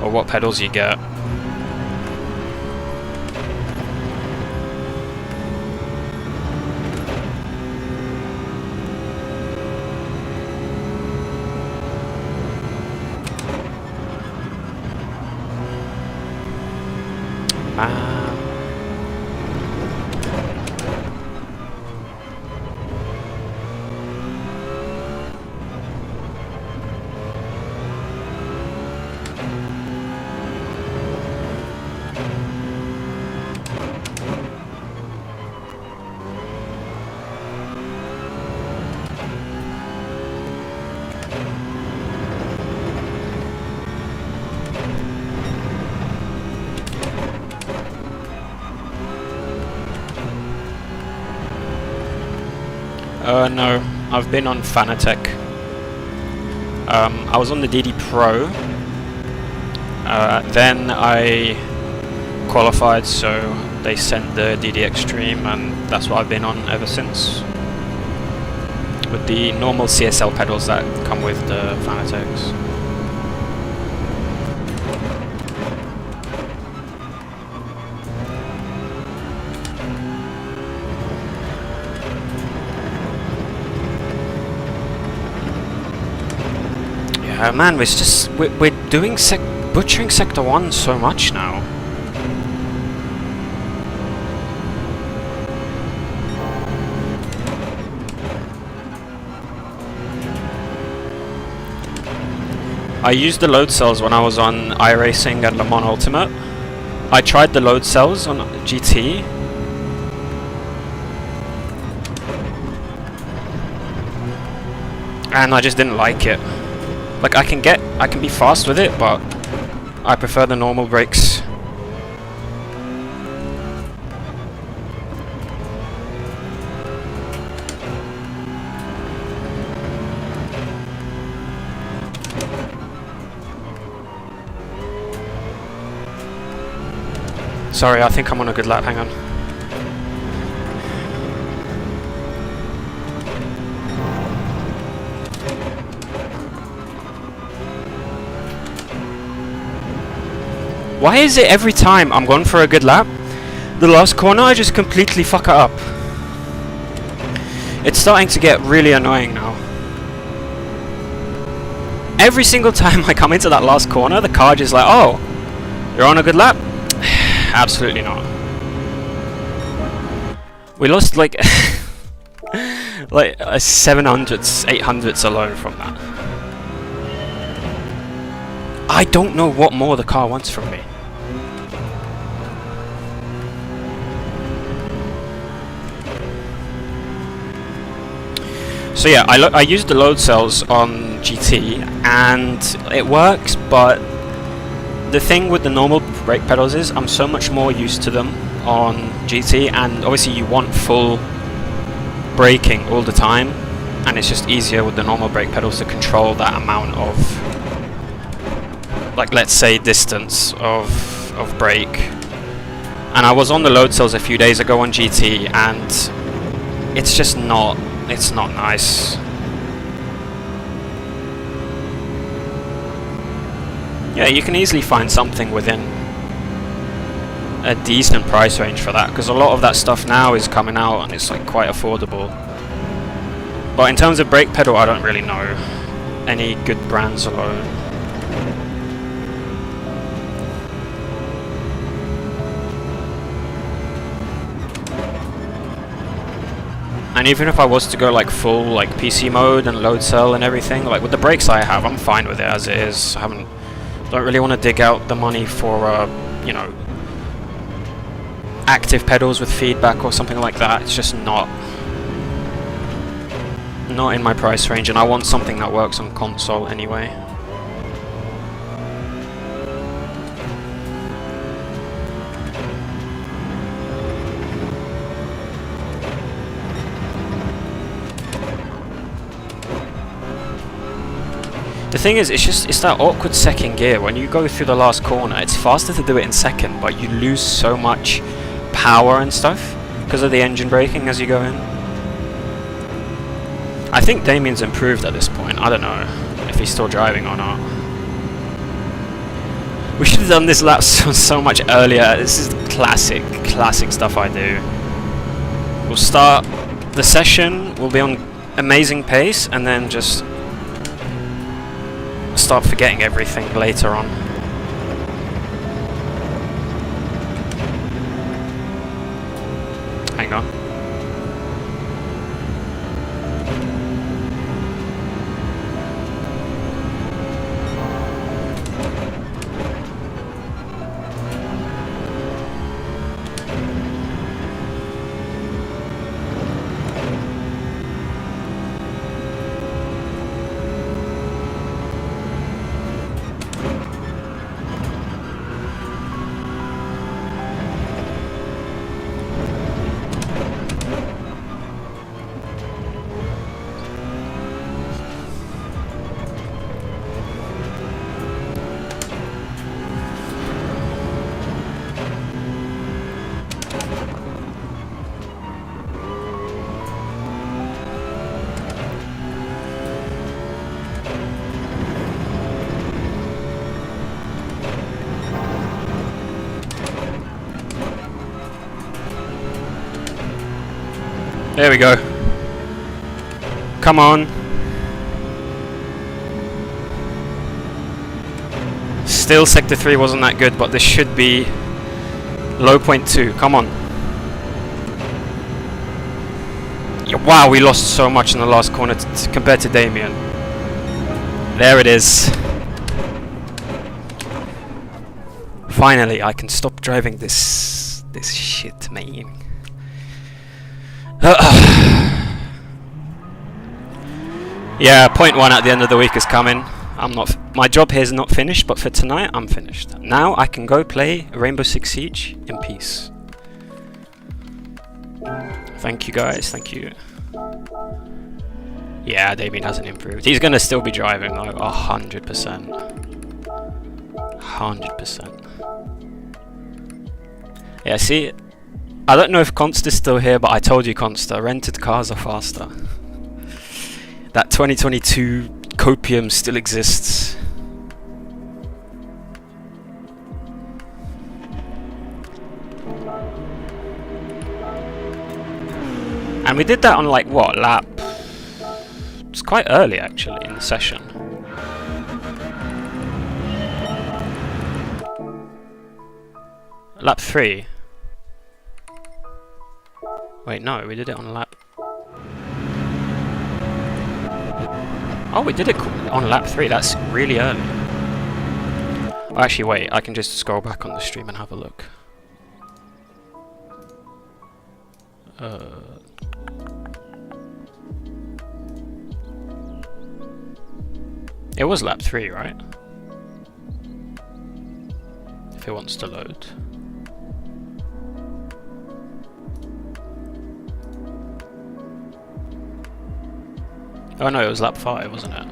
or what pedals you get. No, I've been on Fanatec. I was on the DD Pro. Then I qualified, so they sent the DD Extreme, and that's what I've been on ever since. With the normal CSL pedals that come with the Fanatics. Man, it's just we're doing butchering Sector 1 so much now. I used the load cells when I was on iRacing and Le Mans Ultimate. I tried the load cells on GT. And I just didn't like it. Like I can be fast with it, but I prefer the normal brakes. Sorry, I think I'm on a good lap, hang on. Why is it every time I'm going for a good lap, the last corner I just completely fuck it up? It's starting to get really annoying now. Every single time I come into that last corner, the car just like, oh, you're on a good lap? Absolutely not. We lost like like a 700s, 800s alone from that. I don't know what more the car wants from me. So yeah, I used the load cells on GT and it works, but the thing with the normal brake pedals is I'm so much more used to them on GT, and obviously you want full braking all the time, and it's just easier with the normal brake pedals to control that amount of, like, let's say distance of brake. And I was on the load cells a few days ago on GT and it's just not, it's not nice. Yeah, you can easily find something within a decent price range for that, because a lot of that stuff now is coming out and it's like quite affordable. But in terms of brake pedal, I don't really know any good brands alone. And even if I was to go like full like PC mode and load cell and everything, like with the brakes I have, I'm fine with it as it is. Don't really want to dig out the money for you know, active pedals with feedback or something like that. It's just not in my price range, and I want something that works on console anyway. The thing is, it's that awkward second gear. When you go through the last corner, it's faster to do it in second, but you lose so much power and stuff because of the engine braking as you go in. I think Damien's improved at this point. I don't know if he's still driving or not. We should have done this lap so much earlier. This is classic stuff I do. We'll start the session, we'll be on amazing pace, and then just start forgetting everything later on. Hang on. There we go. Come on. Still, Sector 3 wasn't that good, but this should be low point 2. Come on. Yeah, wow, we lost so much in the last corner compared to Damien. There it is. Finally, I can stop driving this shit, man. Yeah, point 1 at the end of the week is coming. My job here is not finished, but for tonight, I'm finished. Now I can go play Rainbow Six Siege in peace. Thank you guys, thank you. Yeah, Damien hasn't improved. He's gonna still be driving though, 100%. 100%. Yeah, see, I don't know if Consta's still here, but I told you, Consta, rented cars are faster. That 2022 copium still exists. And we did that on like what, lap? It's quite early actually in the session. Lap 3. Wait, no, we did it on lap... Oh, we did it on lap 3, that's really early. Oh, actually, wait, I can just scroll back on the stream and have a look. It was lap 3, right? If it wants to load. Oh no, it was lap 5, wasn't it?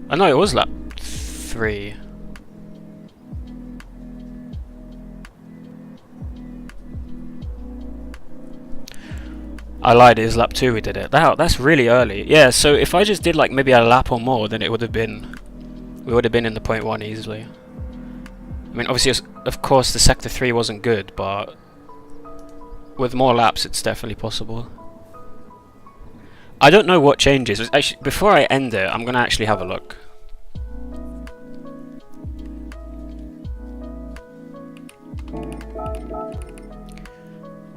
Oh no, it was lap 3. I lied, it is lap 2 we did it. Wow, that's really early. Yeah, so if I just did like maybe a lap or more, then it would have been... We would have been in the point 1 easily. I mean, obviously, of course, the Sector 3 wasn't good, but with more laps, it's definitely possible. I don't know what changes. Actually, before I end it, I'm going to actually have a look.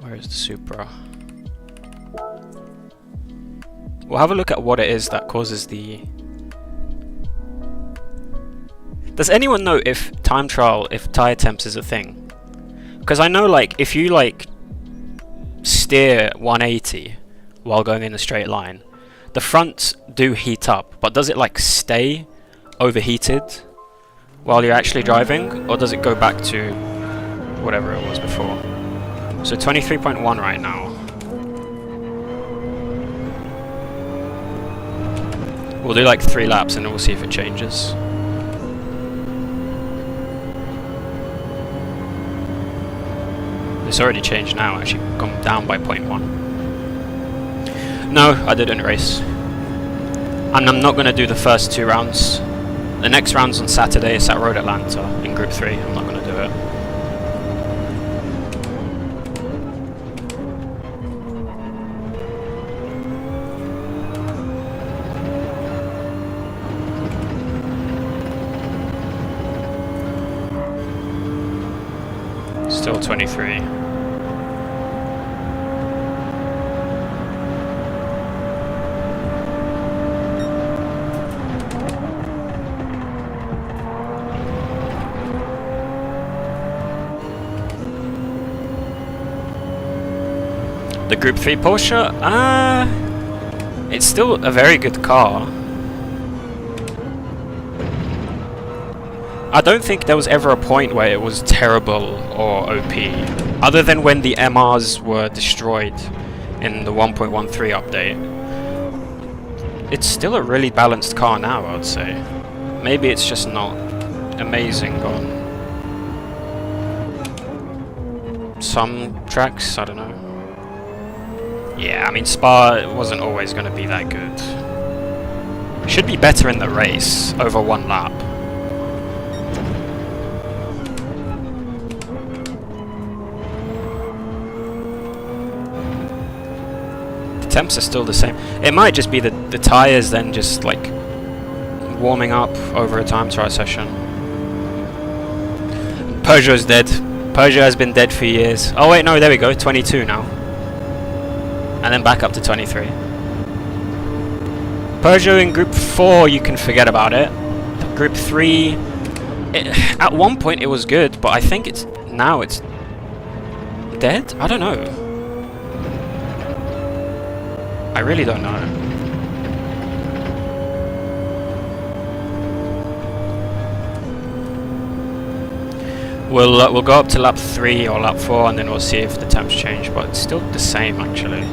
Where is the Supra? We'll have a look at what it is that causes the... Does anyone know if time trial, if tire temps is a thing? Because I know, like, if you like steer 180 while going in a straight line, the fronts do heat up, but does it like stay overheated while you're actually driving, or does it go back to whatever it was before? So 23.1 right now. We'll do like 3 laps and then we'll see if it changes. It's already changed now, actually gone down by 0.1. No, I didn't race. And I'm not going to do the first 2 rounds. The next round's on Saturday, it's at Road Atlanta in Group 3. I'm not going to do it. Still 23. The Group 3 Porsche? It's still a very good car. I don't think there was ever a point where it was terrible or OP, other than when the MRs were destroyed in the 1.13 update. It's still a really balanced car now, I would say. Maybe it's just not amazing on some tracks, I don't know. Yeah, I mean, Spa wasn't always going to be that good. Should be better in the race over 1 lap. temps are still the same. It might just be the tyres then just like warming up over a time trial session. Peugeot's dead. Peugeot has been dead for years. Oh wait, no, there we go, 22 now. And then back up to 23. Peugeot in Group 4, you can forget about it. Group 3, at one point it was good, but I think now it's dead? I don't know. I really don't know. We'll go up to lap 3 or lap 4 and then we'll see if the temps change, but it's still the same actually.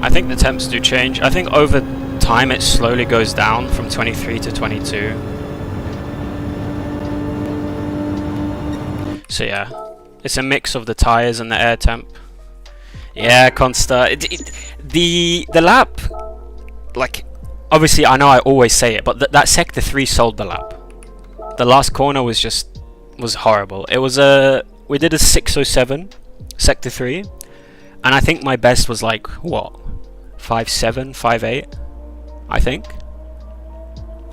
I think the temps do change. I think over time it slowly goes down from 23 to 22. So yeah, it's a mix of the tyres and the air temp. Yeah, Consta. The lap, like, obviously I know I always say it, but that sector 3 sold the lap. The last corner was horrible. It was we did a 607 sector 3, and I think my best was like what, 5.7, 5.8, I think.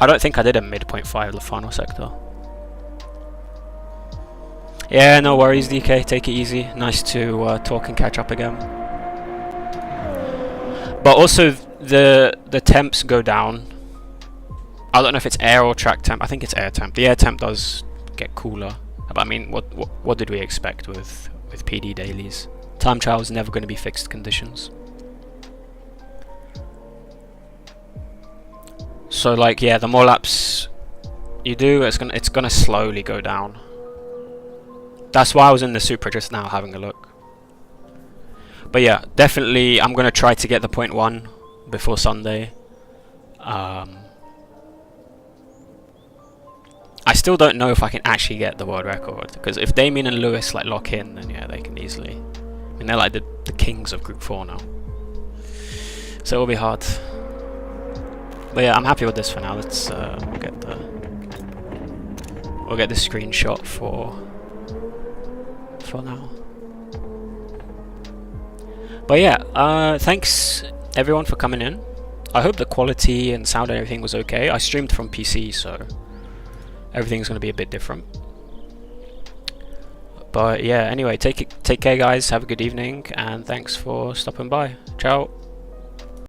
I don't think I did a midpoint 5 the final sector. Yeah, no worries, DK. Take it easy. Nice to talk and catch up again. But also the temps go down. I don't know if it's air or track temp. I think it's air temp. The air temp does get cooler. But I mean, what did we expect with PD dailies? Time trial is never going to be fixed conditions. So like, yeah, the more laps you do, it's gonna slowly go down. That's why I was in the Supra just now having a look. But yeah, definitely I'm gonna try to get the 0.1 before Sunday. I still don't know if I can actually get the world record, because if Damien and Lewis like lock in, then yeah, they can easily. I mean, they're like the kings of Group 4 now, so it'll be hard. But yeah, I'm happy with this for now. Let's we'll get the screenshot for now. But yeah, thanks everyone for coming in. I hope the quality and sound and everything was okay. I streamed from PC, so everything's going to be a bit different. But yeah, anyway, take care guys, have a good evening, and thanks for stopping by. Ciao.